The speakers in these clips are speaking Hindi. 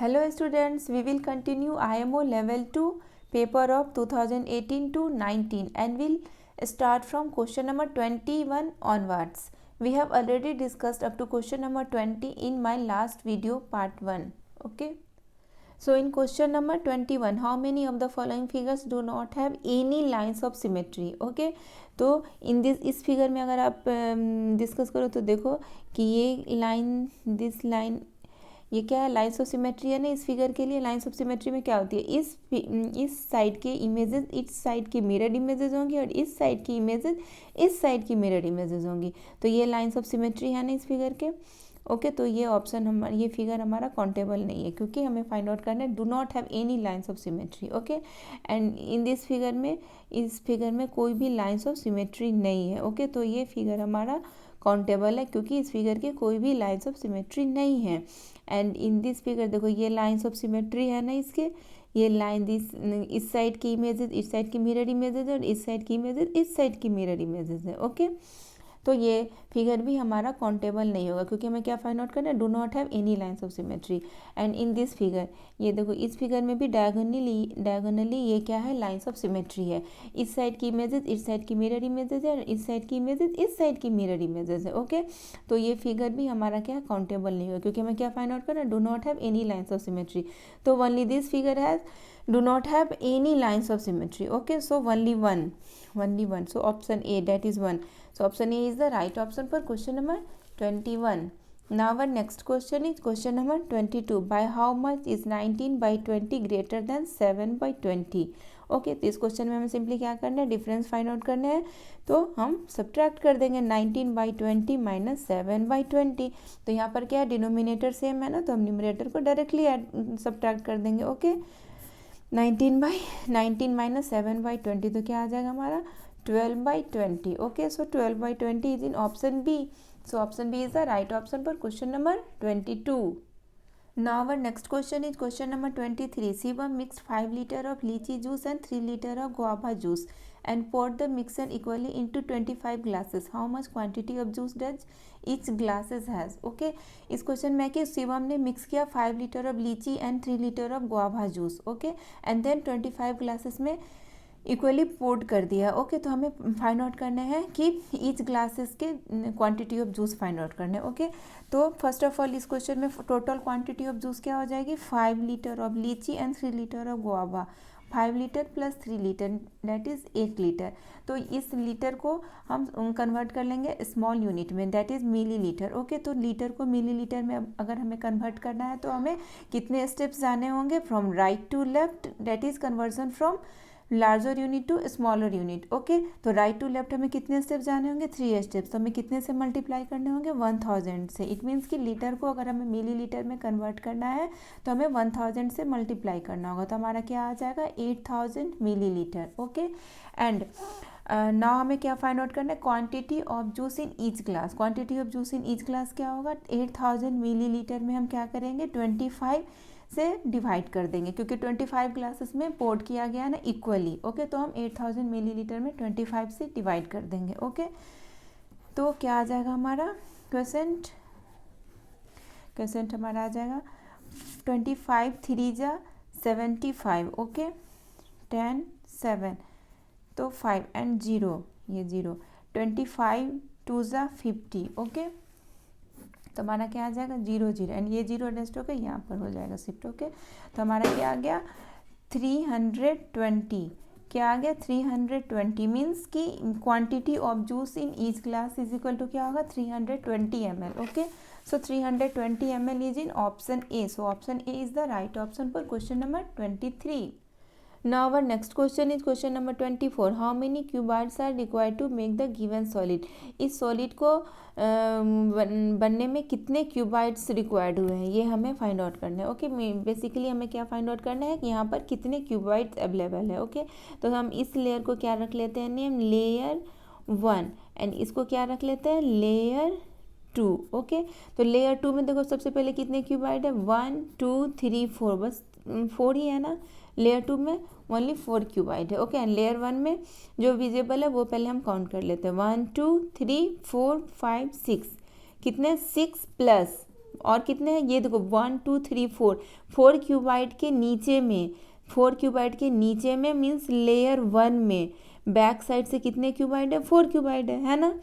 Hello students, we will continue IMO level 2 paper of 2018 to 19 and we'll start from question number 21 onwards. We have already discussed up to question number 20 in my last video part 1. Okay. So in question number 21, how many of the following figures do not have any lines of symmetry? Okay. तो इन इस फिगर में अगर आप डिस्कस करो तो देखो कि ये लाइन दिस लाइन ये क्या है, लाइन्स ऑफ सिमेट्री है ना। इस फिगर के लिए लाइन्स ऑफ सिमेट्री में क्या होती है, इस साइड के इमेजेस इस साइड की मिरर इमेजेस होंगी और इस साइड की इमेजेस इस साइड की मिरर इमेजेस होंगी। तो ये लाइन्स ऑफ सिमेट्री है ना इस फिगर के। ओके तो ये ऑप्शन हमारा, ये फिगर हमारा काउंटेबल नहीं है क्योंकि हमें फाइंड आउट करना है do not have any lines of symmetry. Okay and in this figure में, इस फिगर में कोई भी लाइन्स ऑफ सिमेट्री नहीं है। ओके तो ये फिगर हमारा काउंटेबल है क्योंकि इस फिगर के कोई भी लाइन्स ऑफ सिमेट्री नहीं है। एंड इन दिस फिगर देखो ये लाइन्स ऑफ सिमेट्री है ना इसके, ये लाइन दिस इस साइड की इमेजेस इस साइड की मिरर इमेजेस है और इस साइड की इमेजेस इस साइड की मिरर इमेजेस है। ओके तो ये फिगर भी हमारा काउंटेबल नहीं होगा क्योंकि हमें क्या फाइंड आउट करना है, do not have any lines of symmetry. And in this figure ये देखो इस फिगर में भी डायगोनली ये क्या है, लाइन्स ऑफ सिमेट्री है। इस साइड की इमेजेस इस साइड की मिरर इमेजेस है और इस साइड की इमेजेस इस साइड की मिरर इमेजेस है। ओके तो ये फिगर भी हमारा क्या काउंटेबल नहीं होगा क्योंकि हमें क्या फाइंड आउट करना है, do not have any lines of symmetry. तो only this figure has do not have any lines of symmetry. Okay so only one, so option A, that is 1. So option A is the right option for question number 21. Now our next question is question number 22. By how much is 19 by 20 greater than 7 by 20? Okay तो इस क्वेश्चन में हमें सिंपली क्या करना है, डिफरेंस फाइंड आउट करना है। तो हम सब्ट्रैक्ट कर देंगे 19 बाई 20 माइनस 7 बाई 20। तो यहाँ पर क्या है, डिनोमिनेटर सेम है ना, तो हम न्यूमरेटर को डायरेक्टली सब्ट्रैक्ट कर देंगे। ओके 19 माइनस 7 बाई 20 तो क्या आ जाएगा हमारा 12 by 20। Okay so 12 by 20 is in option B. So option B is the right option for question number 22. Now our next question is question number 23. Shivam mixed 5 liter of lychee juice and 3 liter of guava juice and poured the mixture equally into 25 glasses. How much quantity of juice does each glasses has? Okay, इस क्वेश्चन में कि शिवम ने मिक्स किया 5 litre of lychee and 3 litre of guava juice. Okay and then 25 glasses में इक्वली पोर्ड कर दिया। ओके तो हमें फाइंड आउट करना है कि ईच ग्लासेस के quantity of juice find out करना है। ओके तो फर्स्ट ऑफ ऑल इस क्वेश्चन में टोटल क्वांटिटी ऑफ जूस क्या हो जाएगी, 5 litre of lychee and 3 litre of guava. 5 litre plus 3 litre that is 8 litre. तो इस लीटर को हम कन्वर्ट कर लेंगे स्मॉल यूनिट में, that is millilitre. Okay तो लीटर को मिली लीटर में अगर हमें कन्वर्ट करना है तो हमें कितने स्टेप्स जाने होंगे, from right to left, that is conversion from larger unit to smaller unit. Okay तो राइट टू लेफ्ट हमें कितने स्टेप जाने होंगे, 3 स्टेप्स। तो हमें कितने से मल्टीप्लाई करने होंगे, 1000 से। इट मीन्स कि लीटर को अगर हमें मिली लीटर में कन्वर्ट करना है तो हमें 1000 से मल्टीप्लाई करना होगा। तो हमारा क्या आ जाएगा, 8000 मिली लीटर। ओके एंड नाउ हमें क्या फाइंड आउट करना है, quantity of juice in each glass. Quantity of juice in each glass क्या होगा, 8000 मिली लीटर में हम क्या करेंगे, 25 से डिवाइड कर देंगे क्योंकि 25 ग्लासेस में पोर्ट किया गया है ना इक्वली। ओके तो हम 8000 मिलीलीटर में 25 से डिवाइड कर देंगे। ओके तो क्या आ जाएगा हमारा क्वेश्चन हमारा आ जाएगा 25 3 जा 75। ओके 10 7 तो 5 एंड 0, ये 0, 25 2 जा 50। ओके तो हमारा क्या आ जाएगा 0 0 एंड ये 0 एडजस्ट होकर यहाँ पर हो जाएगा शिफ्ट। ओके तो हमारा क्या आ गया 320। क्या आ गया 320 मीन्स कि quantity of juice in each glass is equal to क्या होगा 320 ml। Okay so 320 ml is in option A. So option A is the right option for question number 23. Now our next question is question number 24. How many cubites are required to make the given solid? इस सॉलिड को बनने में कितने क्यूबाइट्स रिक्वायर्ड हुए हैं ये हमें फाइंड आउट करना है। ओके बेसिकली हमें क्या फाइंड आउट करना है कि यहाँ पर कितने क्यूबाइट्स अवेलेबल है। ओके तो हम इस लेयर को क्या रख लेते हैं नेम, लेयर 1 एंड इसको क्या रख लेते हैं, लेयर 2। ओके तो लेयर 2 में देखो सबसे पहले कितने क्यूबाइट है, 1 2 3 4, बस 4 ही है ना। लेयर 2 में ओनली 4 क्यूबाइट है। ओके एंड लेयर 1 में जो विजिबल है वो पहले हम काउंट कर लेते हैं, 1 2 3 4 5 6, कितने 6 प्लस और कितने हैं ये देखो 1 2 3 4, 4 क्यूबाइड के नीचे में, 4 क्यूबाइड के नीचे में मीन्स लेयर 1 में बैक साइड से कितने क्यूबाइड है, 4 क्यूबाइड है ना।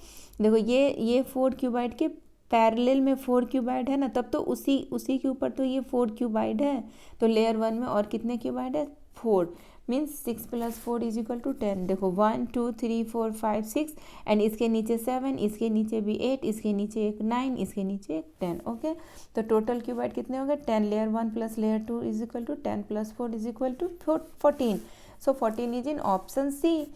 देखो ये 4 क्यूबाइड के पैरेलल में 4 क्यूबाइड है ना, तब तो उसी के ऊपर तो ये 4 क्यूबाइड है, तो लेयर 1 में और कितने क्यूबाइड है, 4, मीन्स 6 + 4 = 10। देखो 1 2 3 4 5 6 एंड इसके नीचे 7, इसके नीचे भी 8, इसके नीचे एक 9, इसके नीचे एक 10। ओके, तो टोटल क्यूबाइड कितने हो गए 10, layer 1 + layer 2 = 10 + 4 = 14। So 14 is in option C.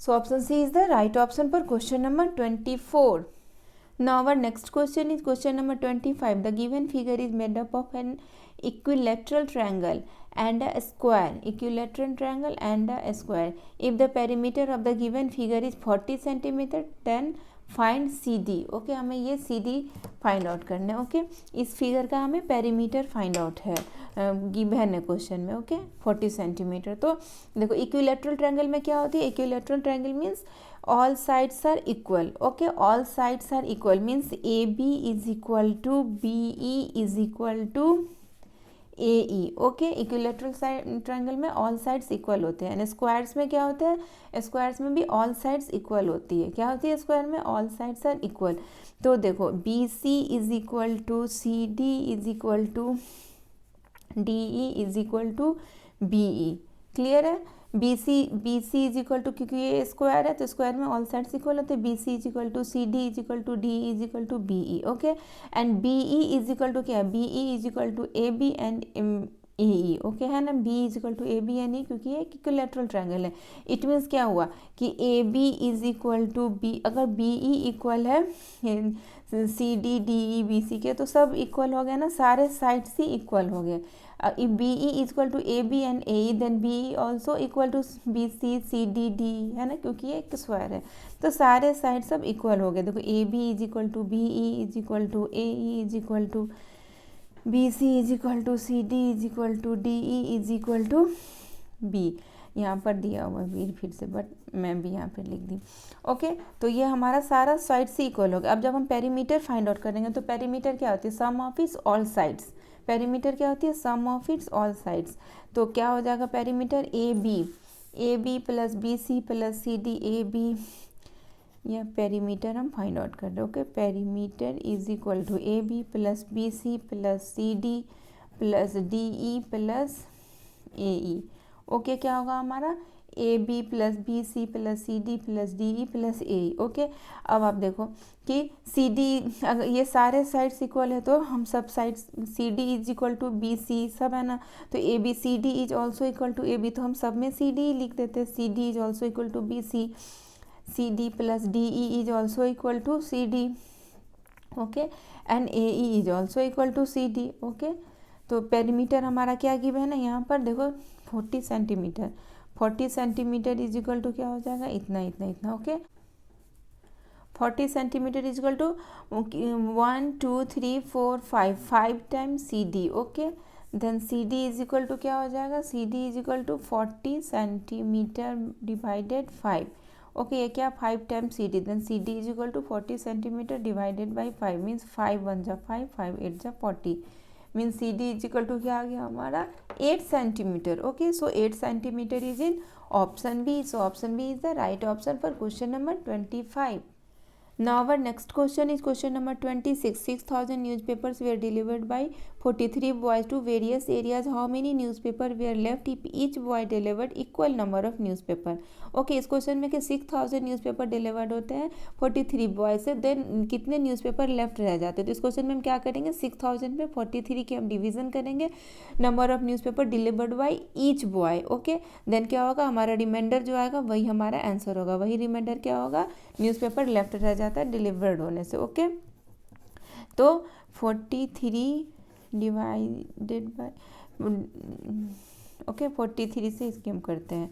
So option C is the right option for question number 24. Now our next question is question number 25. The given figure is made up of an equilateral triangle and a square. Equilateral triangle and a square. If the perimeter of the given figure is 40 cm, then find C D. Okay, हमें ये सी डी फाइंड आउट करना है। ओके, इस फिगर का हमें पेरीमीटर फाइंड आउट है, गिवन है क्वेश्चन में। Okay, 40 centimetre. तो देखो इक्विलेटरल ट्रायंगल में क्या होती है, equilateral triangle means all sides are equal. Okay, all sides are equal means A B is equal to B E is equal to A E. Okay, equilateral triangle में ऑल साइड्स इक्वल होते हैं। स्क्वायर्स में क्या होता है, स्क्वायर्स में भी ऑल साइड्स इक्वल होती है। क्या होती है स्क्वायर में, ऑल साइड्स आर इक्वल। तो देखो B C is equal to C D is equal to D E is equal to B E. Clear है, B C is equal to, क्योंकि ये स्क्वायर है तो स्क्वायर में ऑल साइड्स इक्वल होते हैं। B C is equal to C D is equal to D is equal to B E. Okay, and B E is equal to क्या है, B E is equal to A B and A E. Okay है ना, B is equal to A B and E, क्योंकि ये इक्विलेटरल ट्रायंगल है। इट मीन्स क्या हुआ कि A B is equal to B, अगर बी ई इक्वल है C D D E B C के, तो सब इक्वल हो गया ना, सारे साइड्स ही इक्वल हो गए। if BE is equal to AB and AE then BE also equal to BC CD D है ना, क्योंकि ये एक स्क्वायर है तो सारे साइड सब इक्वल हो गए। देखो AB is equal to BE is equal to AE is equal to BC is equal to CD is equal to DE is equal to B। यहाँ पर दिया हुआ है फिर से, बट मैं भी यहाँ पर लिख दी। ओके, तो ये हमारा सारा साइड से इक्वल हो गया। अब जब हम पेरीमीटर फाइंड आउट करेंगे तो पेरीमीटर क्या होती है, sum of its all sides. Perimeter क्या होती है, sum of its all sides. तो क्या हो जाएगा perimeter, A B plus B C plus C D A B, यह पेरीमीटर हम फाइंड आउट कर रहे हैं। Okay, perimeter is equal to A B plus B C plus C D plus D E plus A E. Okay, क्या होगा हमारा A B plus B C plus C D plus D E plus A E. Okay, अब आप देखो कि सी डी, अगर ये सारे साइड्स इक्वल है तो हम सब sides C D is equal to B C सब है ना, तो A B C D is also equal to A B, तो हम सब में सी डी लिख देते हैं। C D is also equal to B C D plus D E is also equal to C D. Okay, and A E is also equal to C D. Okay, तो पेरीमीटर हमारा क्या गिवन है ना, यहाँ पर देखो 40 centimetre, 40 centimetre is equal to क्या हो जाएगा, इतना इतना इतना। Okay, 40 centimetre is equal to 1 2 3 4 5 times C D. Okay, then C D is equal to क्या हो जाएगा, C D is equal to 40 centimetre divided 5। Okay, ये क्या 5 times C D, then C D is equal to 40 centimetre divided by 5 means 5 1 जा 5 5 8 जा 40 means C D is equal to क्या आ गया हमारा 8 centimetre. Okay, so 8 centimetre is in option B. So option B is the right option for question number 25। Now our next question is question number 26. 6,000 newspapers were delivered by 43 boys to various areas. How many newspapers were left if each boy delivered equal number of newspaper? Okay, इस क्वेश्चन में कि 6,000 न्यूज़पेपर डिलीवर्ड होते हैं 43 बॉय से, देन कितने न्यूज़पेपर लेफ्ट रह जाते हैं। तो इस क्वेश्चन में हम क्या करेंगे, 6,000 पे 43 के हम डिवीजन करेंगे, number of newspaper delivered by each boy. Okay, then क्या होगा हमारा रिमाइंडर जो आएगा वही हमारा आंसर होगा, वही रिमाइंडर क्या होगा, न्यूज़पेपर लेफ्ट रह जाता है डिलीवर्ड होने से। ओके, तो 43 डिवाइडेड बाय, ओके 43 से इसके हम करते हैं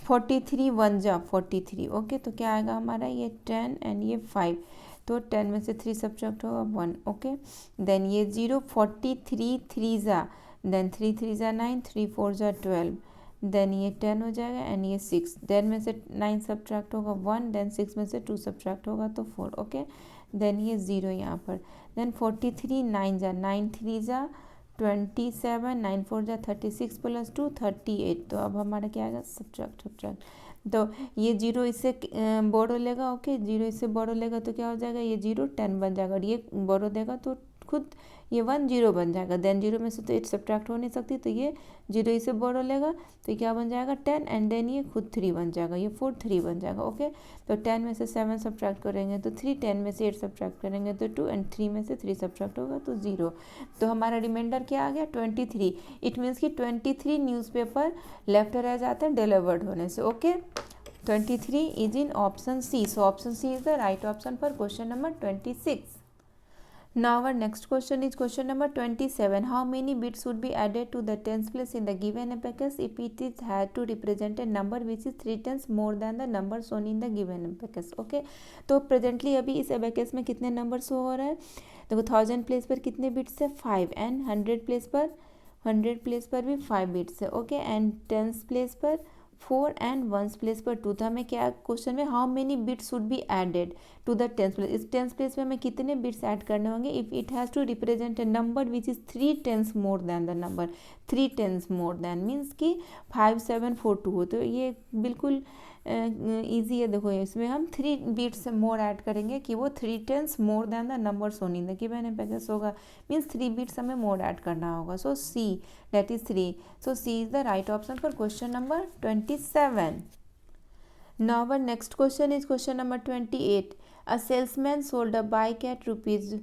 43 1 जा 43। ओके, तो क्या आएगा हमारा ये 10 एंड ये 5, तो 10 में से 3 सब्ट्रैक्ट होगा 1। ओके, देन ये 0 43 3 जा, देन 3 3 जा 9 3 4 जा 12, देन ये 10 हो जाएगा एंड ये 6, 10 में से 9 सब्ट्रैक्ट होगा 1, देन 6 में से 2 सब्ट्रैक्ट होगा तो 4। ओके, देन ये 0 यहाँ पर, देन 43 9 जा 9 3 जा 27, 9 4 जा 36 प्लस 2 38। तो अब हमारा क्या आएगा, सब्ट्रैक्ट। तो ये 0 इससे बोरो लेगा, ओके 0 इससे बोरो लेगा तो क्या हो जाएगा, ये 0 10 बन जाएगा, और ये बोरो देगा तो खुद ये 1 0 बन जाएगा। देन 0 में से तो 8 सब्ट्रैक्ट हो नहीं सकती, तो ये 0 इसे बोरो लेगा तो ये क्या बन जाएगा 10, एंड देन ये खुद 3 बन जाएगा, ये 4 3 बन जाएगा, ओके। तो 10 में से 7 सब्ट्रैक्ट करेंगे तो 3, 10 में से 8 सब्ट्रैक्ट करेंगे तो 2, एंड 3 में से 3 सब्ट्रैक्ट होगा तो 0। तो हमारा रिमाइंडर क्या आ गया 23। इट मीन्स कि 23 न्यूज़पेपर लेफ्ट रह जाते हैं डिलीवर्ड होने से, okay. 23 is in option C. So option C is the right option for question number 26. Now our next question is question number 27. How many bits would be added to the tens place in the given abacus if it is had to represent a number which is 3 times more than the number shown in the given abacus? Okay. तो प्रेजेंटली अभी इस abacus में कितने नंबर शो हो रहा है, देखो 1000 प्लेस पर कितने बिट्स है 5, एंड 100 प्लेस पर भी 5 बिट्स है, ओके, एंड टेंस प्लेस पर 4 एंड वंस प्लेस पर 2। तो हमें क्या क्वेश्चन में how many bits should be added to the tens place, इस टेंस प्लेस में हमें कितने बिट्स ऐड करने होंगे if it has to represent a number which is 3 tens more than the number, 3 tens more than means कि 5 7 4 2 हो। तो ये बिल्कुल ईजी है, देखो इसमें हम 3 बिट्स मोर ऐड करेंगे कि वो 3 tens more than the number shown in the given abacus होगा, मीन्स 3 बिट्स हमें मोर ऐड करना होगा। So C that is 3. So C is the right option for question number 27. Now our next question is question number 28. A salesman sold a bike at rupees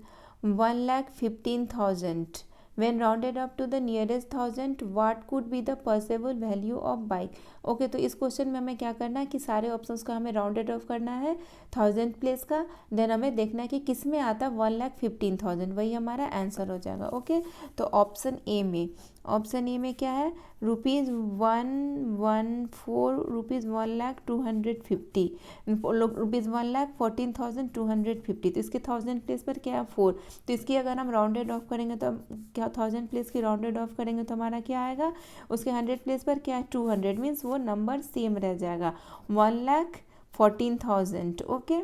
1,15,000. When rounded up to the nearest thousand, what could be the possible value of bike? Okay, तो इस क्वेश्चन में हमें क्या करना है कि सारे ऑप्शंस का हमें राउंडेड ऑफ करना है 1000 प्लेस का, देन हमें देखना है कि किस में आता है 1,15,000, वही हमारा आंसर हो जाएगा, ओके। तो ऑप्शन ए में क्या है रुपीज़ 114 रुपीज़ 1,250 रुपीज़ 1,14,250। तो इसके 1000 प्लेस पर क्या है 4, तो इसकी अगर हम राउंडेड ऑफ करेंगे तो क्या 1000 प्लेस की राउंडेड ऑफ करेंगे तो हमारा क्या आएगा, उसके 100 प्लेस पर क्या है 200, मीन्स वो नंबर सेम रह जाएगा 1,14,000, ओके।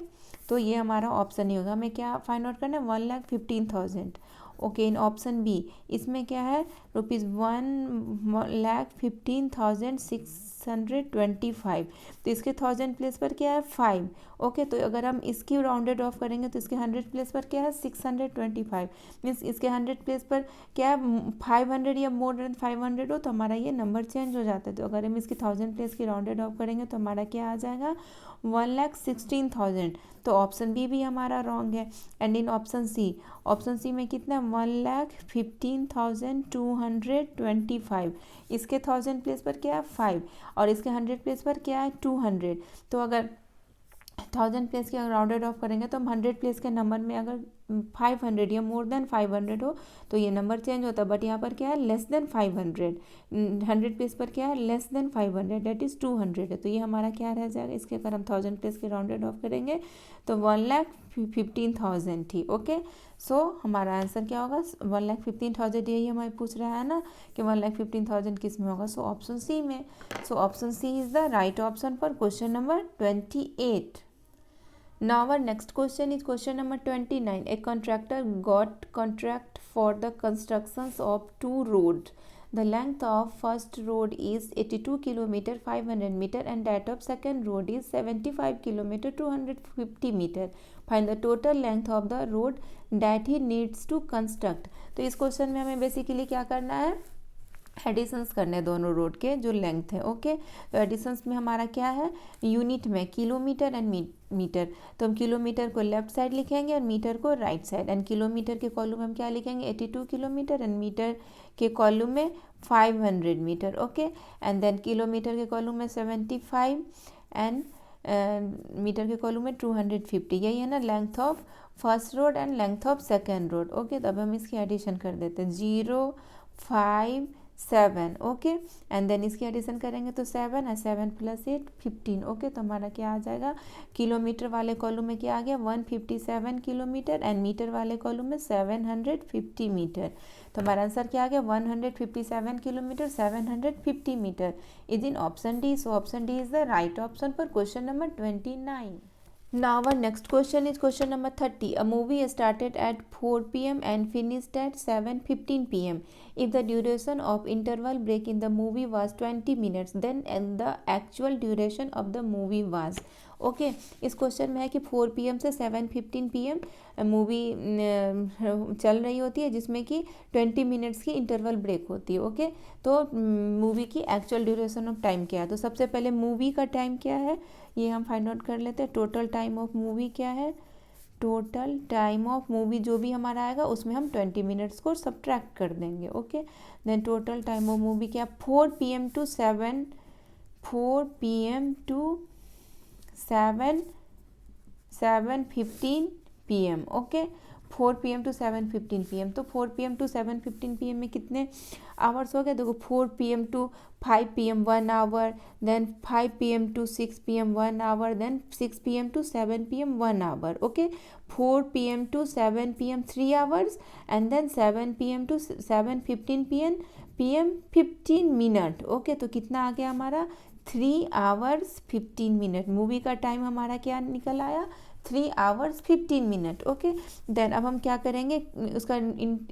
तो ये हमारा ऑप्शन ही होगा, हमें क्या फाइंड आउट करना है 1,15,000, ओके। इन ऑप्शन बी इसमें क्या है रुपीज़ 1,15,625, तो इसके 1000 प्लेस पर क्या है 5, ओके। तो अगर हम इसकी राउंडेड ऑफ करेंगे तो इसके 100 प्लेस पर क्या है 625, मीन्स इसके 100 प्लेस पर क्या है 500 या मोर देन 500 हो तो हमारा ये नंबर चेंज हो जाता है। तो अगर हम इसकी 1000 प्लेस की राउंडेड ऑफ करेंगे तो हमारा क्या आ जाएगा 1,16,000। तो ऑप्शन बी भी हमारा रॉन्ग है। एंड इन ऑप्शन सी में कितना 1,15,225, इसके 1000 प्लेस पर क्या है 5, और इसके 100 प्लेस पर क्या है 200। तो अगर 1000 प्लेस की अगर राउंडेड ऑफ करेंगे तो हम 100 प्लेस के नंबर में अगर 500 या मोर देन 500 हो तो ये नंबर चेंज होता है, बट यहाँ पर क्या है लेस देन 500, 100 प्लेस पर क्या है लेस देन 500, डेट इज़ 200 है। तो ये हमारा क्या रह जाएगा, इसके अगर हम 1000 प्लेस के राउंडेड ऑफ करेंगे तो 1,15,000 थी, ओके। सो हमारा आंसर क्या होगा 1,15,000, यही हमें पूछ रहा है ना कि 1,15,000 किस में होगा, सो ऑप्शन सी में। So option C is the right option for question number 28. Now our next question is question number 29. A contractor got contract for the constructions of 2 roads. The length of first road is 82 km 500 meter and that of second road is 75 km 250 meter. Find the total length of the road that he needs to construct. तो इस क्वेश्चन में हमें बेसिकली क्या करना है, एडिशंस करने दोनों रोड के जो लेंथ है, ओके। तो एडिशंस में हमारा क्या है यूनिट में किलोमीटर एंड मीटर, तो हम किलोमीटर को लेफ्ट साइड लिखेंगे और मीटर को राइट साइड, एंड किलोमीटर के कॉलम में हम क्या लिखेंगे 82 किलोमीटर एंड मीटर के कॉलम में 500 metre, okay. And then kilometre के कॉलम में 75 एंड मीटर के कॉलम में 250, यही है ना length of first road and length of second road, okay. तो अब हम इसकी एडिशन कर देते हैं 0 5 7, ओके। एंड देन इसकी एडिशन करेंगे तो 7 और 7 + 8 15, ओके। तो हमारा क्या आ जाएगा किलोमीटर वाले कॉलम में क्या आ गया 157 किलोमीटर एंड मीटर वाले कॉलम में 750 मीटर। तो हमारा आंसर क्या आ गया 157 kilometre 750 metre is in option D. So option D is the right option for question number 29. Now our next question is question number 30. A movie started at 4 p.m. and finished at 7:15 p.m. If the duration of interval break in the movie was 20 minutes, then and the actual duration of the movie was. Okay इस क्वेश्चन में है कि 4 PM से 7:15 PM मूवी चल रही होती है जिसमें कि 20 मिनट्स की इंटरवल ब्रेक होती है. ओके तो मूवी की एक्चुअल ड्यूरेशन ऑफ टाइम क्या है. तो सबसे पहले मूवी का टाइम क्या है ये हम फाइंड आउट कर लेते हैं. टोटल टाइम ऑफ मूवी क्या है. टोटल टाइम ऑफ मूवी जो भी हमारा आएगा उसमें हम 20 मिनट्स को सब्ट्रैक्ट कर देंगे. Okay then total time of movie क्या 4 PM to 7:15 PM. Okay 4 PM to 7:15 PM. तो 4 PM टू 7:15 PM में कितने आवर्स हो गए. देखो 4 PM to 5 PM 1 hour, then 5 PM to 6 PM 1 hour, then 6 PM to 7 PM 1 hour. Okay 4 PM to 7 PM 3 hours and then 7 PM to 7:15 PM 15 minute. Okay तो कितना आ गया हमारा 3 आवर्स 15 मिनट. मूवी का टाइम हमारा क्या निकल आया 3 आवर्स 15 मिनट. ओके देन अब हम क्या करेंगे उसका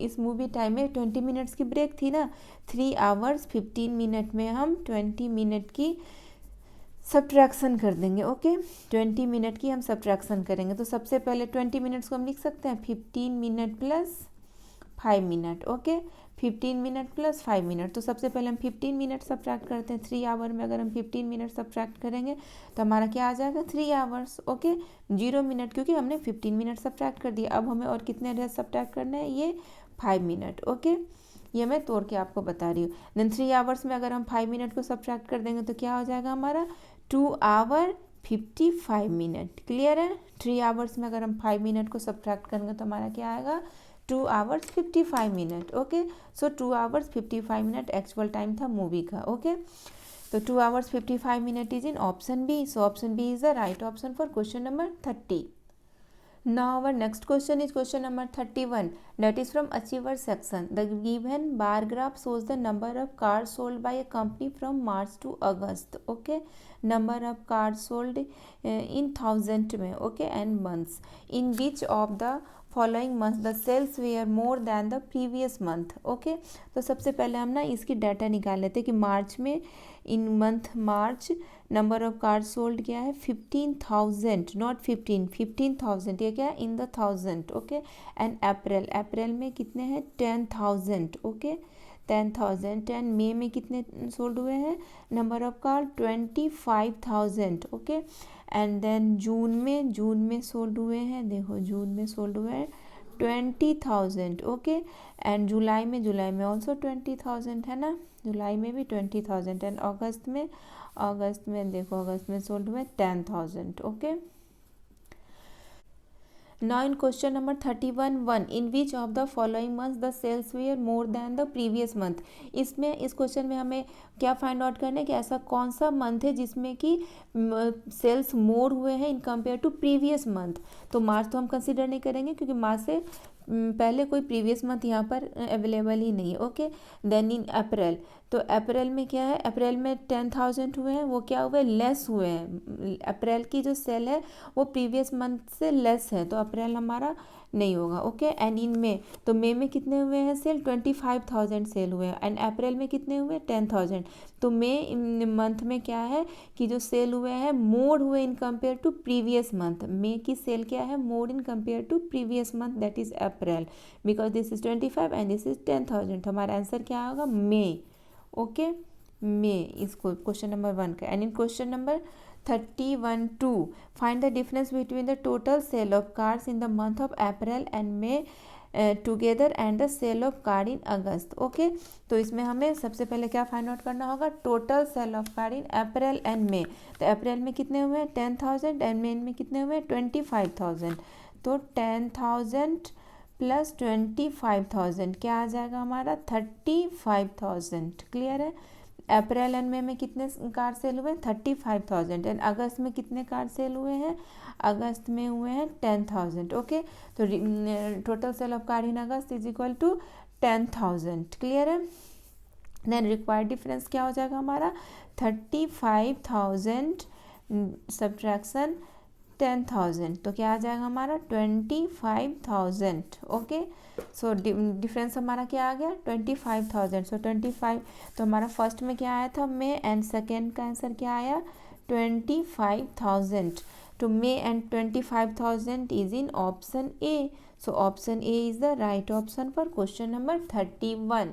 इस मूवी टाइम में 20 मिनट्स की ब्रेक थी ना. 3 आवर्स 15 मिनट में हम 20 मिनट की सब्ट्रैक्शन कर देंगे. ओके 20 मिनट की हम सब्ट्रैक्शन करेंगे. तो सबसे पहले 20 मिनट्स को हम लिख सकते हैं 15 minute plus 5 minute. Okay 15 minute plus 5 minute. तो सबसे पहले हम 15 मिनट सब्ट्रैक्ट करते हैं. 3 आवर में अगर हम 15 मिनट सब्ट्रैक्ट करेंगे तो हमारा क्या आ जाएगा 3 आवर्स. ओके 0 मिनट क्योंकि हमने 15 मिनट सब्ट्रैक्ट कर दिया. अब हमें और कितने रेस्ट सब्ट्रैक्ट करने हैं ये 5 मिनट. ओके ये मैं तोड़ के आपको बता रही हूँ. देन 3 आवर्स में अगर हम 5 मिनट को सब्ट्रैक्ट कर देंगे तो क्या हो जाएगा हमारा 2 आवर 55 मिनट. क्लियर है. 3 आवर्स में अगर हम 5 मिनट को सब्ट्रैक्ट करेंगे तो हमारा क्या आएगा 2 hours 55 minute. Okay so 2 hours 55 minute actual time था मूवी का. ओके तो 2 hours 55 minute is in option B. So option B is the right option for question number 30. Now our next question is question number 31, that is from achiever section. The given bar graph shows the number of cars sold by a company from March to August. Okay number of cars sold in thousand में. Okay and months. In which of the following month the sales were more than the previous month. Okay तो सबसे पहले हम ना इसकी डाटा निकाल लेते हैं कि मार्च में इन month March number of cars sold क्या है 15,000 नॉट 15,000 ये क्या है in the thousand. Okay and April में कितने हैं 10,000. ओके 10,000 एंड मई में कितने सोल्ड हुए हैं number of car 25,000. Okay and then जून में सोल्ड हुए हैं. देखो जून में सोल्ड हुए हैं 20,000. ओके एंड जुलाई में ऑल्सो 20,000 है ना. जुलाई में भी 20,000 एंड अगस्त में देखो अगस्त में सोल्ड हुए 10,000. Okay Now in question number 31 in which of the following months the sales were more than the previous month. इसमें इस क्वेश्चन में हमें क्या फाइंड आउट करना है कि ऐसा कौन सा मंथ है जिसमें कि सेल्स मोर हुए हैं in compare to previous month. तो मार्च तो हम कंसिडर नहीं करेंगे क्योंकि मार्च से पहले कोई प्रीवियस मंथ यहाँ पर अवेलेबल ही नहीं है. ओके देन इन अप्रैल तो अप्रैल में क्या है अप्रैल में 10,000 हुए हैं वो क्या हुए लेस हुए हैं. अप्रैल की जो सेल है वो प्रीवियस मंथ से लेस है तो अप्रैल हमारा नहीं होगा. ओके एंड इन मई तो मई में कितने हुए हैं सेल 25,000 सेल हुए हैं एंड अप्रैल में कितने हुए 10,000. तो मई मंथ में क्या है कि जो सेल हुए हैं मोर हुए in compare to previous month. मई की सेल क्या है more in compare to previous month that is April because this is 25 and this is 10,000. तो हमारा आंसर क्या होगा मई. ओके मई इसको क्वेश्चन नंबर 1 का. And in question number 31 find the difference between the total sale of cars in the month of April and May together and the sale of car in August. Okay तो इसमें हमें सबसे पहले क्या फाइंड आउट करना होगा total sale of car in April and May. तो अप्रैल में कितने हुए 10,000 एंड मई में कितने हुए 25,000. तो 10,000 प्लस 25,000 क्या आ जाएगा हमारा 35,000. क्लियर है. अप्रैल एंड मई में कितने कार सेल हुए 35,000 एंड अगस्त में कितने कार सेल हुए हैं अगस्त में हुए हैं 10,000. ओके तो total sale of car in अगस्त इज इक्वल टू 10,000. क्लियर है. देन रिक्वायर्ड डिफरेंस क्या हो जाएगा हमारा 35,000 सब्ट्रैक्शन 10,000, तो क्या आ जाएगा हमारा 25,000. ओके, सो डिफरेंस हमारा क्या आ गया 25,000. सो 25, तो हमारा फर्स्ट में क्या आया था मे, एंड सेकेंड का आंसर क्या आया 25,000. तो May and 25,000 is in option A. So option A is the right option for question number 31.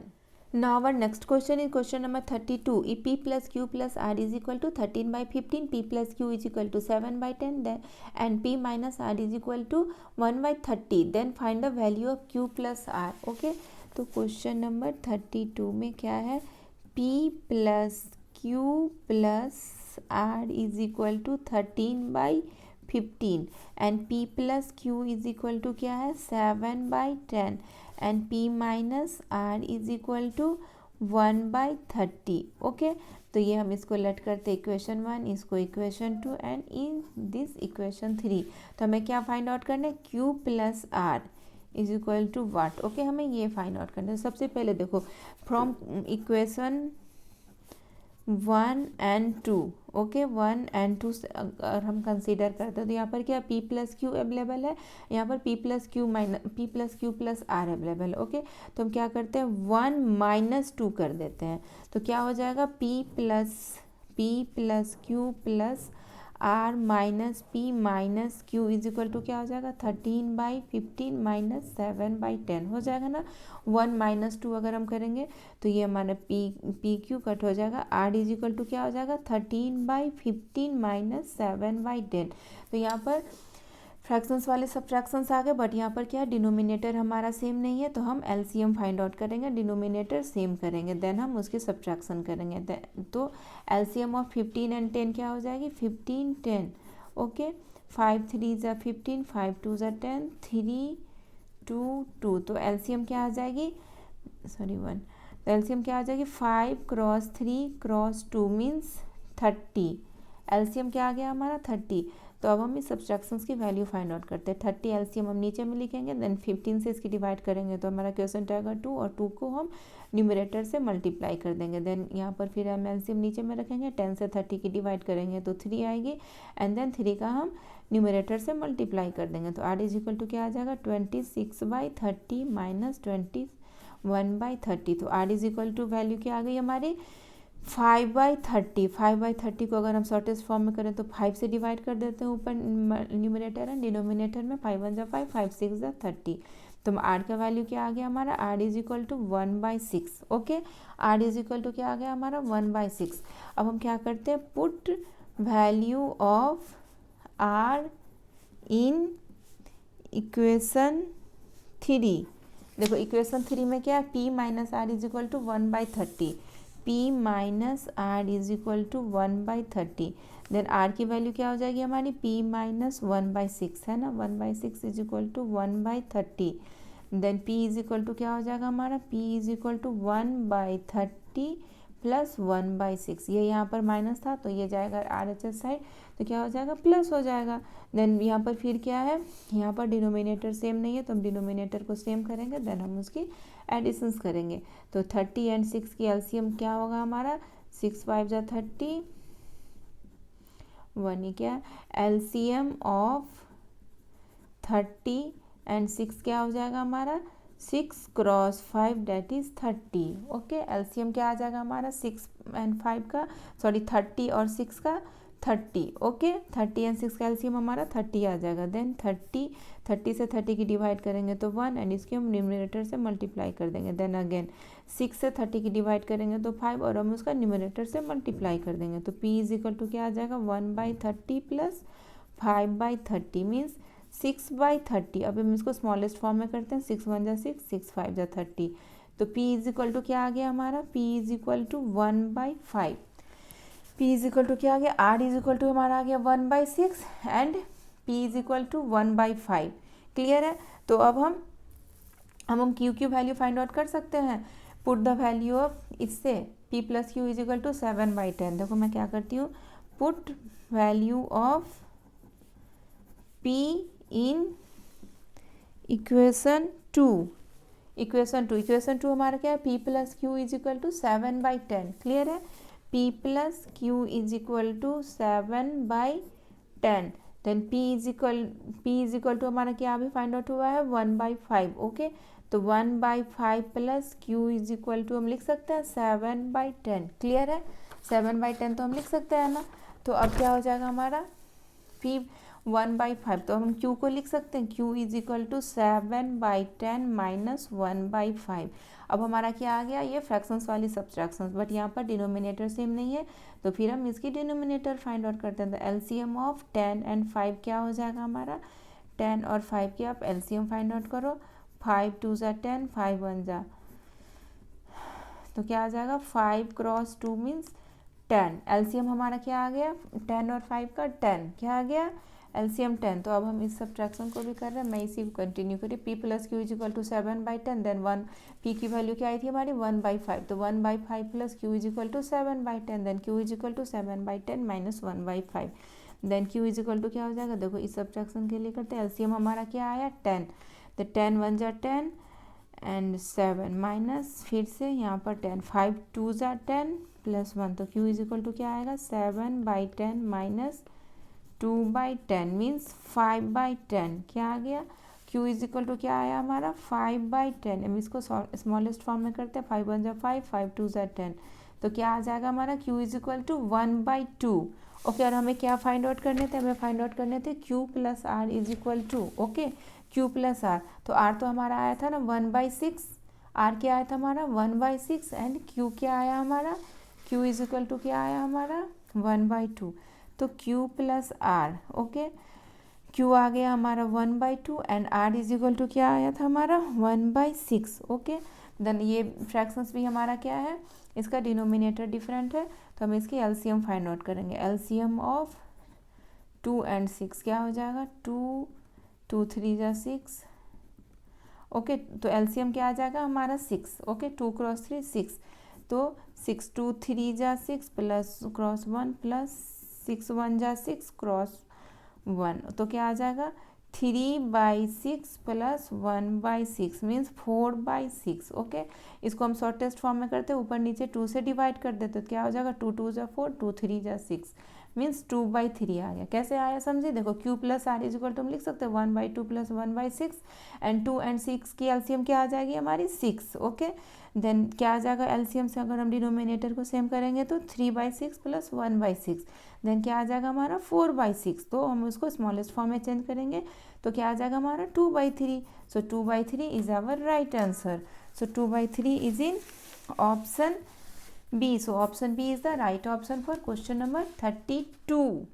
Now our next question is question number 32. If P plus Q plus R is equal to 13 by 15, P plus Q is equal to 7 by 10, then and P minus R is equal to 1 by 30, then find the value of Q plus R. Okay, तो question number 32 में क्या है, P plus Q plus R is equal to 13 by 15 and P plus Q is equal to क्या है 7 by 10 and P minus R is equal to 1 by 30. Okay, तो ये हम इसको लेट करते इक्वेशन 1, इसको equation 2 and in this equation 3. तो हमें क्या फाइंड आउट करना है, Q plus R is equal to what. Okay, हमें ये फाइंड आउट करना है. सबसे पहले देखो from equation 1 and 2. Okay, 1 and 2 अगर हम कंसीडर करते हैं तो यहाँ पर क्या P प्लस क्यू अवेलेबल है, यहाँ पर P plus Q plus R available है. ओके, तो हम क्या करते हैं 1 माइनस 2 कर देते हैं. तो क्या हो जाएगा P plus Q plus R minus P minus Q is equal to क्या हो जाएगा 13 बाई 15 माइनस 7 बाई 10 हो जाएगा ना. 1 माइनस 2 अगर हम करेंगे तो ये हमारा पी क्यू कट हो जाएगा. आर इज इक्वल टू क्या हो जाएगा 13 बाई 15 माइनस 7 बाई 10. तो यहाँ पर फ्रैक्शंस वाले सब फ्रैक्शंस आ गए, बट यहाँ पर क्या है डिनोमिनेटर हमारा सेम नहीं है, तो हम एलसीएम फाइंड आउट करेंगे, डिनोमिनेटर सेम करेंगे, देन हम उसकी सब्ट्रैक्शन करेंगे. तो एलसीएम ऑफ 15 एंड 10 क्या हो जाएगी 15 10. ओके, 5 3 ज़ा 15, 5 2 ज़ा 10, 3 2 2. तो एलसीएम क्या आ जाएगी 1. तो एलसीएम क्या आ जाएगी 5 क्रॉस 3 क्रॉस 2 मीन्स 30. एलसीएम क्या आ गया हमारा 30. तो अब हम इस सब्ट्रैक्शंस की वैल्यू फाइंड आउट करते हैं. 30 एलसीएम हम नीचे में लिखेंगे, देन 15 से इसकी डिवाइड करेंगे तो हमारा क्वेश्चन आएगा 2, और 2 को हम न्यूमरेटर से मल्टीप्लाई कर देंगे. देन यहाँ पर फिर हम एलसीएम नीचे में रखेंगे, 10 से 30 की डिवाइड करेंगे तो 3 आएगी, एंड देन 3 का हम न्यूमरेटर से मल्टीप्लाई कर देंगे. तो आर इज इक्वल टू क्या आ जाएगा 26 बाई 30 माइनस 21 बाई 30. तो R is equal to value क्या आ गई हमारी 5 बाई 30. 5 बाई 30 को अगर हम शॉर्टेस्ट फॉर्म में करें तो 5 से डिवाइड कर देते हैं ऊपर न्यूमरेटर एंड डिनोमिनेटर में. 5 1 ज़ा 5, 5 6 ज़ा 30. तो आर का वैल्यू क्या आ गया हमारा R is equal to 1 by 6. Okay, R is equal to क्या आ गया हमारा 1 बाई 6. अब हम क्या करते हैं put value of R in equation 3. देखो इक्वेशन 3 में क्या है P minus R is equal to 1 by 30. P minus R is equal to 1 by 30. Then R की वैल्यू क्या हो जाएगी हमारी P माइनस 1 बाई 6 है ना. 1 by 6 is equal to 1 by 30. Then P is equal to क्या हो जाएगा हमारा P is equal to 1 by 30 plus 1 by 6. ये यहाँ पर माइनस था तो ये जाएगा आर एच एस साइड, तो क्या हो जाएगा प्लस हो जाएगा. देन यहाँ पर फिर क्या है, यहाँ पर डिनोमिनेटर सेम नहीं है तो हम डिनोमिनेटर को सेम करेंगे, देन हम उसकी एडिशंस करेंगे. तो 30 एंड 6 की एलसीएम क्या होगा हमारा 6 5 ज़ा 30, 1 ही क्या एलसीएम ऑफ 30 एंड 6 क्या हो जाएगा हमारा 6 cross 5 that is 30. Okay, LCM क्या आ जाएगा हमारा 6 एंड 5 का 30 और 6 का 30. ओके, 30 एंड 6 का एलसीएम हमारा 30 आ जाएगा. देन 30 से 30 की डिवाइड करेंगे तो 1, एंड इसके हम न्यूमरेटर से मल्टीप्लाई कर देंगे. देन अगेन 6 से 30 की डिवाइड करेंगे तो 5, और हम उसका न्यूमरेटर से मल्टीप्लाई कर देंगे. तो P इज इक्वल टू क्या आ जाएगा 1 by 30 plus 5 by 30 means 6 by 30. अब हम इसको स्मॉलेस्ट फॉर्म में करते हैं. 6 1 ज़ा 6, 6 5 ज़ा 30. तो P इज इक्वल टू क्या आ गया हमारा P is equal to 1 by 5. P is equal to क्या आ गया R इज इक्वल टू हमारा आ गया 1 by 6 and P is equal to 1 by 5. Clear है. तो अब हम Q की वैल्यू फाइंड आउट कर सकते हैं. पुट द वैल्यू ऑफ इससे P plus Q is equal to 7 by 10. देखो मैं क्या करती हूँ put value of P in equation 2. Equation 2 हमारा क्या है P plus Q is equal to 7 by 10. Clear है. P plus Q is equal to 7 by 10. Then p is equal to हमारा क्या अभी फाइंड आउट हुआ है 1/5. ओके, तो 1/5 plus q is equal to हम लिख सकते हैं 7/10. क्लियर है, 7/10 तो हम लिख सकते हैं ना. तो अब क्या हो जाएगा हमारा p 1/5, तो हम q को लिख सकते हैं q is equal to 7/10 minus 1/5. अब हमारा क्या आ गया, ये फ्रैक्शंस वाली सब्ट्रैक्शंस, बट यहाँ पर डिनोमिनेटर सेम नहीं है, तो फिर हम इसकी डिनोमिनेटर फाइंड आउट करते हैं. तो एलसीएम ऑफ 10 एंड 5 क्या हो जाएगा हमारा, 10 और 5 की आप एलसीएम फाइंड आउट करो. 5 2 ज़ा 10, 5 1 ज़ा, तो क्या आ जाएगा 5 क्रॉस 2 मीन्स 10. एलसीएम हमारा क्या आ गया 10 और 5 का 10, क्या आ गया एलसीएम 10. तो अब हम इस सब्ट्रैक्शन को भी कर रहे हैं, मैं इसी को कंटिन्यू करिए. p plus Q is equal to 7/10, then 1 p की वैल्यू क्या आई थी हमारी 1/5, तो 1/5 plus Q is equal to 7/10, then q is equal to 7/10 minus 1/5, then q is equal to क्या हो जाएगा, देखो इस सब्ट्रैक्शन के लिए करते हैं. एलसीएम हमारा क्या आया 10, तो 10 1 ज़ा 10 एंड 7 माइनस फिर से यहाँ पर 10, 5 2 ज़ा 10 प्लस 1, तो q इज इक्वल टू क्या आएगा 7/10 माइनस 2/10 मीन्स 5/10. क्या आ गया q इज इक्वल टू क्या आया हमारा 5/10. हम इसको स्मॉलेस्ट फॉर्म में करते हैं. 5 1 ज़ा 5, 5 2 ज़ा 10, तो क्या आ जाएगा हमारा q is equal to 1/2. Okay, और हमें क्या फाइंड आउट करने थे, हमें फाइंड आउट करने थे q plus r is equal to, okay q plus r, तो r तो हमारा आया था ना 1/6, r क्या आया था हमारा 1/6 एंड q क्या आया हमारा q इज इक्वल टू क्या आया हमारा 1/2. तो q plus r, okay q आ गया हमारा 1/2 and r is equal to क्या आया था हमारा 1/6. ओके, देन ये फ्रैक्शंस भी हमारा क्या है, इसका डिनोमिनेटर डिफरेंट है, तो हम इसकी एलसीएम फाइंड आउट करेंगे. एलसीएम ऑफ 2 एंड 6 क्या हो जाएगा 2 2 3 ज़ा 6. ओके, तो एलसीएम क्या आ जाएगा हमारा 6. ओके, 2 क्रॉस 3 6, तो 6 2 3 ज़ा 6 प्लस क्रॉस 1 प्लस 6 1 ज़ा 6 क्रॉस 1, तो क्या आ जाएगा 3/6 प्लस 1/6 मीन्स 4/6. ओके, इसको हम शॉर्टेस्ट फॉर्म में करते हैं, ऊपर नीचे 2 से डिवाइड कर देते, तो क्या हो जाएगा 2 2 ज़ा 4, 2 3 ज़ा 6 मीन्स 2/3 आ गया. कैसे आया समझिए, देखो q plus r is equal to हम लिख सकते हैं 1/2 प्लस 1/6 एंड 2 एंड 6 की एलसीएम क्या आ जाएगी हमारी 6. ओके, देन क्या आ जाएगा एलसीएम से अगर हम डिनोमिनेटर को सेम करेंगे तो 3/6 प्लस 1/6, देन क्या आ जाएगा हमारा 4/6, तो हम उसको स्मॉलेस्ट फॉर्म में चेंज करेंगे, तो क्या आ जाएगा हमारा 2/3. So 2/3 is our right answer. So 2/3 is in option B. So option B is the right option for question number 32.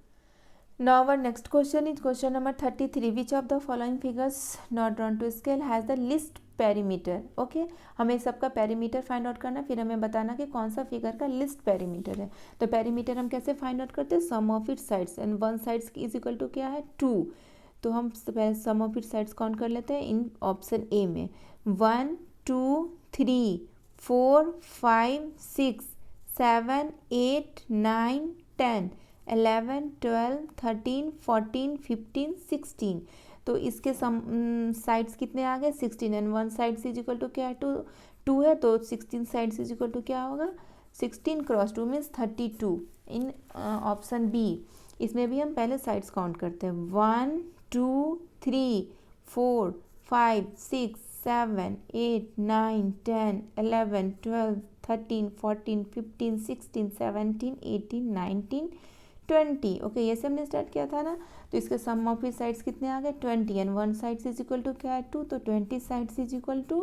Now our next question is question number 33. Which of the following figures not drawn to scale has the least perimeter? Okay, हमें सबका पेरीमीटर फाइंड आउट करना, फिर हमें बताना कि कौन सा फिगर का लिस्ट पेरीमीटर है. तो पेरीमीटर हम कैसे फाइंड आउट करते हैं, sum of it sides and one sides is equal to क्या है 2. तो हम sum of it sides count कर लेते हैं इन ऑप्शन ए में 1 2 3 4 5 6 7 8 9 10 11 12 13 14 15 16. तो इसके सम साइड्स कितने आ गए 16 and one side is equal to क्या है 2 है, तो 16 साइड्स इज इक्वल टू क्या होगा 16 क्रॉस 2 मीन्स 32 इन ऑप्शन बी. इसमें भी हम पहले साइड्स काउंट करते हैं 1 2 3 4 5 6 7 8 9 10 11 12 13 14 15 16 17 18 19 20. ओके, ये से हमने स्टार्ट किया था ना, तो इसके सम ऑफ इट साइड्स कितने आ गए 20 and one sides is equal to क्या है 2, तो 20 sides is equal to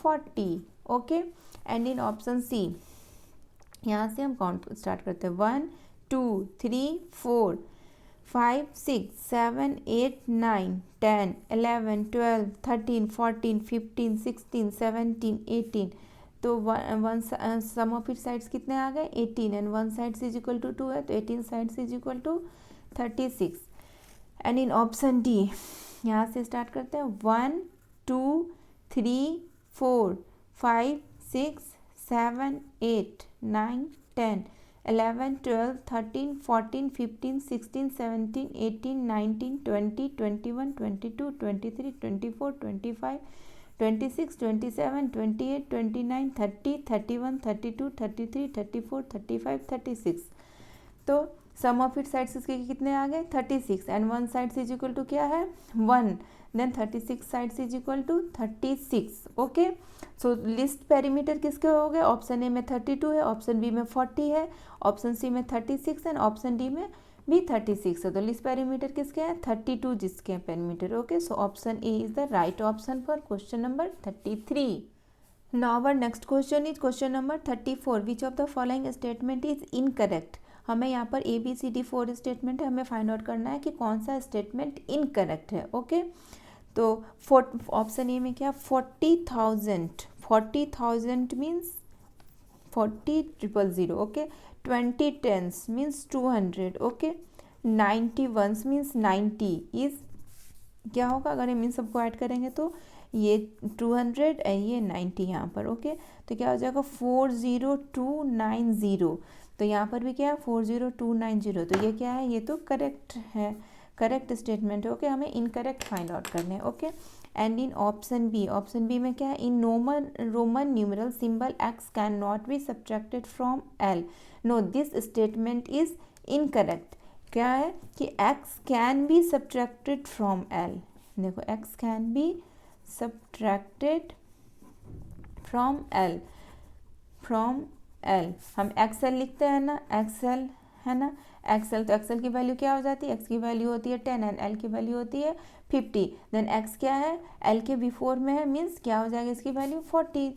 40. Okay, and in option C यहाँ से हम काउंट स्टार्ट करते हैं 1 2 3 4 5 6 7 8 9 10 11 12 13 14 15 16 17 18. तो one sum of it sides कितने आ गए 18 and one sides is equal to 2 है, तो 18 sides is equal to 36. And in option D यहाँ से स्टार्ट करते हैं 1 2 3 4 5 6 7 8 9 10 11 12 13 14 15 16 17 18 19 20 21 22 23 24 25 26 27 28 29 30 31 32 33 34 35 36. तो सम ऑफ इट साइड्स इसके कितने आ गए 36 and one sides is equal to क्या है 1, देन 36 sides is equal to 36. Okay, so least perimeter किसके हो गए, ऑप्शन ए में 32 है, ऑप्शन बी में 40 है, ऑप्शन सी में 36 एंड ऑप्शन डी में भी 36 है. तो लिस्ट पेरीमीटर किसके हैं 32 जिसके हैं perimeter. Okay, so option A is the right option for question number 33. Now our next question is question number 34. Which of the following statement is incorrect? हमें यहाँ पर A B C D 4 statement है, हमें फाइंड आउट करना है कि कौन सा स्टेटमेंट इनकरेक्ट है. ओके, तो ऑप्शन ए में क्या 40,000, 40,000 means 40,000. Okay, 20 tens means 200. Okay, 90 ones means 90 is क्या होगा अगर हम इन सबको ऐड करेंगे तो ये 200 और ये 90 यहाँ पर. ओके, तो क्या हो जाएगा 40290. तो यहाँ पर भी क्या है 40290. तो ये क्या है, ये तो करेक्ट है, करेक्ट स्टेटमेंट है. ओके, हमें इनकरेक्ट फाइंड आउट करने हैं. Okay, and in option B, option B में क्या है, in Roman numeral symbol X can not be subtracted from L. No, this statement is incorrect. क्या है कि X can be subtracted from L. देखो, X can be subtracted from L, from L. हम एक्सएल लिखते हैं ना, एक्सएल है ना, एक्सएल. तो एक्सएल की वैल्यू क्या हो जाती है, एक्स की वैल्यू होती है 10 एंड एल की वैल्यू होती है 50. देन एक्स क्या है, एल के बिफोर में है, मीन्स क्या हो जाएगा इसकी value 40.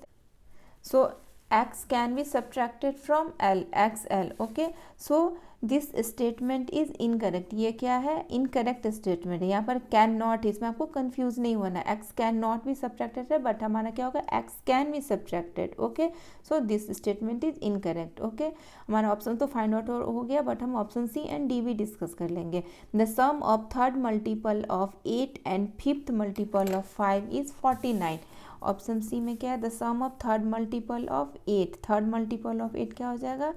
So x can be subtracted from L, x L. Okay, so this statement is incorrect. ये क्या है, इनकरेक्ट स्टेटमेंट है. यहाँ पर कैन नॉट, इसमें आपको कंफ्यूज नहीं होना. X can not be subtracted है, बट हमारा क्या होगा, X can be subtracted. Okay, so this statement is incorrect. Okay, हमारा ऑप्शन तो फाइंड आउट हो गया, बट हम ऑप्शन सी एंड डी भी डिस्कस कर लेंगे. The sum of third multiple of 8 and fifth multiple of 5 is 49. Option C में क्या है, the sum of third multiple of 8, third multiple of 8 क्या हो जाएगा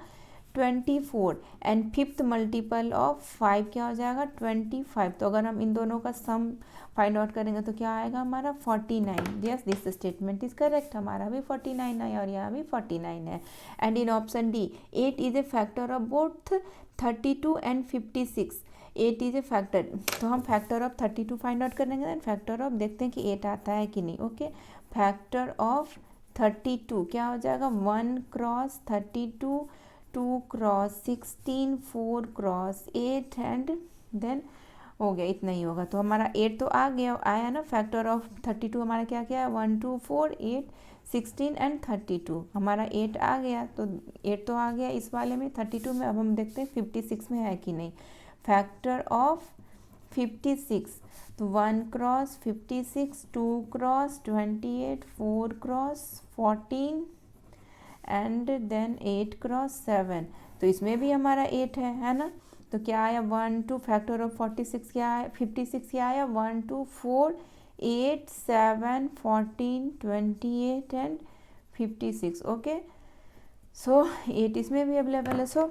24 एंड फिफ्थ मल्टीपल ऑफ 5 क्या हो जाएगा 25. तो अगर हम इन दोनों का सम फाइंड आउट करेंगे तो क्या आएगा हमारा 49. Yes, this statement is correct. हमारा भी 49 है और यहाँ भी 49 है. And in option D 8 is a factor of both 32 and 56. 8 is a factor, तो हम फैक्टर ऑफ 32 फाइंड आउट करेंगे, देन फैक्टर ऑफ देखते हैं कि 8 आता है कि नहीं. ओके, फैक्टर ऑफ 32 क्या हो जाएगा 1 cross 32, 2 cross 16, 4 cross 8 and then हो गया, इतना ही होगा. तो हमारा 8 तो आ गया, आया ना. फैक्टर ऑफ 32 हमारा क्या क्या है 1 2 4 8 16 एंड 32. हमारा 8 आ गया, तो 8 तो आ गया इस वाले में. 32 में अब हम देखते हैं 56 में है कि नहीं. फैक्टर ऑफ 56, तो 1 cross 56, 2 cross 28, 4 cross 14 and then 8 cross 7. तो इसमें भी हमारा 8 है ना. तो क्या आया 1 2, फैक्टर ऑफ 46 क्या आया 56 क्या आया 1 2 4 8 7 14 28 एंड 56. ओके, सो 8 इसमें भी अवेलेबल है. सो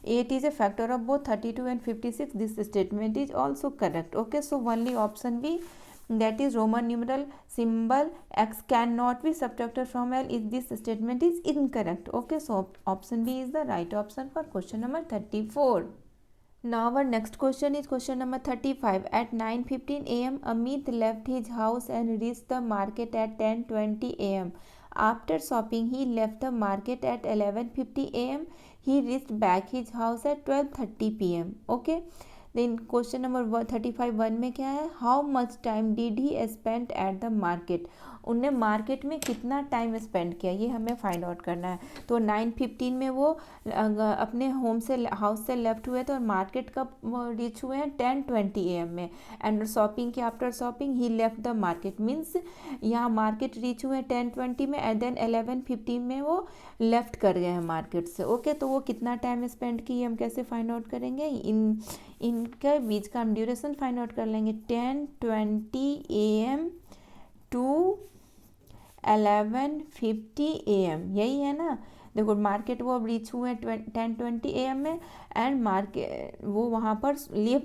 8 is a factor of both 32 and 56. This statement is also correct. Okay, so only option B, that is Roman numeral symbol x cannot be subtracted from L, is this statement is incorrect. Okay, so option B is the right option for question number 34. Now our next question is question number 35. At 9:15 am, Amit left his house and reached the market at 10:20 am. After shopping, he left the market at 11:50 am. He reached back his house at 12:30 pm. Okay. Then question number 35 1 में क्या है, how much time did he spend at the market. उनने मार्केट में कितना टाइम स्पेंड किया, ये हमें फाइंड आउट करना है. तो 9:15 में वो अपने होम से हाउस से लेफ्ट हुए थे और मार्केट कब रीच हुए हैं 10:20 am में. एंड शॉपिंग के after shopping he left the market, means यहाँ मार्केट रीच हुए 10:20 में एंड देन 11:15 में वो लेफ्ट कर गए हैं मार्केट से. ओके, तो वो कितना टाइम स्पेंड किए हम कैसे फाइंड आउट करेंगे, इनके बीच का हम ड्यूरेशन फाइंड आउट कर लेंगे. 10:20 am टू 11:50 am, यही है ना. देखो मार्केट वो अब रीच हुए 10:20 am में एंड मार्केट वो वहाँ पर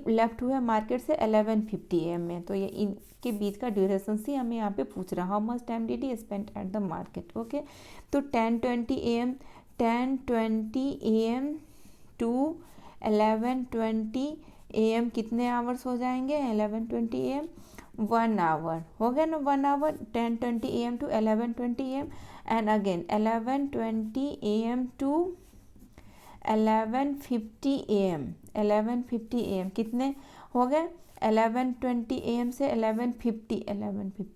लेफ्ट हुए मार्केट से 11:50 am में. तो ये इनके बीच का ड्यूरेशन से हमें यहाँ पे पूछ रहा, how much time did he spend at the market. Okay, तो 10:20 am टू 11:20 AM कितने आवर्स हो जाएंगे? 11:20 AM 1 आवर हो गया ना, 1 hour 10:20 AM to 11:20 AM and again 11:20 AM to 11:50 AM 11:50 AM कितने हो गए? 11:20 AM से 11:50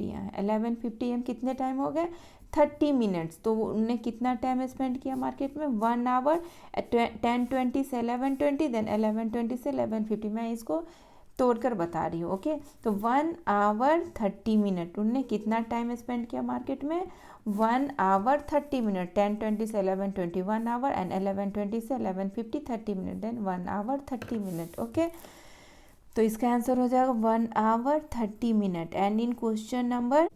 यहाँ 11:50 AM कितने टाइम हो गए? 30 मिनट्स। तो उनने कितना टाइम स्पेंड किया मार्केट में? 1 आवर। 10:20 से 11:20 देन 11:20 से 11:50। मैं इसको तोड़कर बता रही हूँ, ओके। तो 1 आवर 30 मिनट उनने कितना टाइम स्पेंड किया मार्केट में? 1 आवर 30 मिनट। 10:20 से 11:20 1 आवर एंड 11:20 से 11:50 30 minute then 1 hour 30 minute, okay. तो इसका आंसर हो जाएगा 1 hour 30 minute. And in question number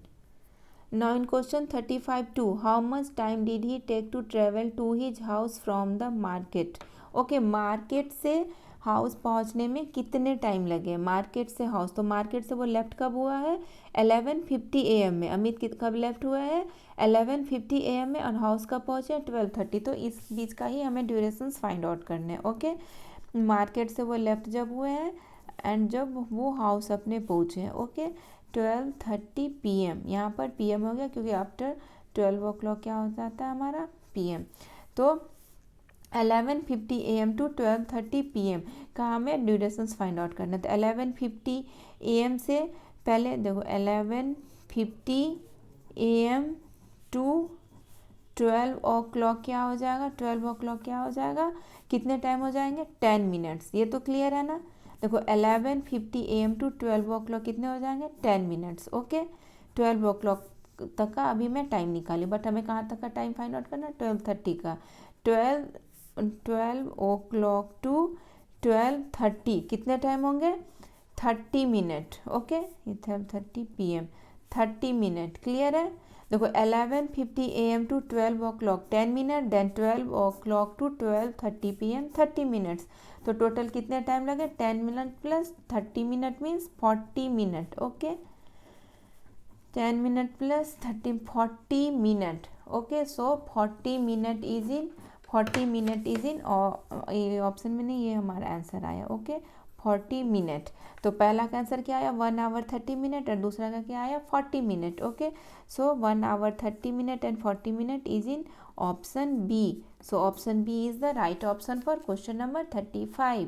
Now in question 35-2, how much time did he take to travel to his house from the market? Okay, market से हाउस पहुंचने में कितने टाइम लगे? मार्केट से हाउस, तो मार्केट से वो लेफ्ट कब हुआ है? 11:50 AM में। अमित कब लेफ्ट हुआ है? 11:50 AM में। और हाउस कब पहुंचे? 12:30। तो इस बीच का ही हमें ड्यूरेशंस फाइंड आउट करने हैं, ओके। मार्केट से वो लेफ्ट जब हुए हैं एंड जब वो हाउस अपने पहुंचे हैं, ओके। 12:30 PM, यहाँ पर PM हो गया क्योंकि आफ्टर 12 o'clock क्या हो जाता है हमारा? PM। तो 11:50 AM to 12:30 PM का हमें ड्यूरेशंस फाइंड आउट करना है। तो 11:50 AM से पहले देखो 11:50 AM to 12 o'clock क्या हो जाएगा? 12 o'clock क्या हो जाएगा? कितने टाइम हो जाएंगे? 10 मिनट्स। ये तो क्लियर है ना? देखो 11:50 AM to 12 o'clock कितने हो जाएंगे? 10 मिनट्स, ओके। 12 o'clock तक का अभी मैं टाइम निकाली, बट हमें कहाँ तक का टाइम फाइंड आउट करना है? 12:30 का। 12 o'clock to 12:30 कितने टाइम होंगे? 30 मिनट, ओके। ये 12:30 PM 30 मिनट, क्लियर है? देखो 11:50 AM to 12 o'clock 10 minute then 12 o'clock to 12:30 PM 30 minutes. तो टोटल कितने टाइम लगे? 10 minute plus 30 minute means 40 minute, okay. 10 minute plus 30 40 minute, okay. So 40 minute is in option में नहीं, ये हमारा आंसर आया, ओके। 40 मिनट। तो पहला का आंसर क्या आया? 1 आवर 30 मिनट और दूसरा का क्या आया? 40 minute, okay. So 1 hour 30 minute and 40 minute is in option B. So option B is the right option for question number 35।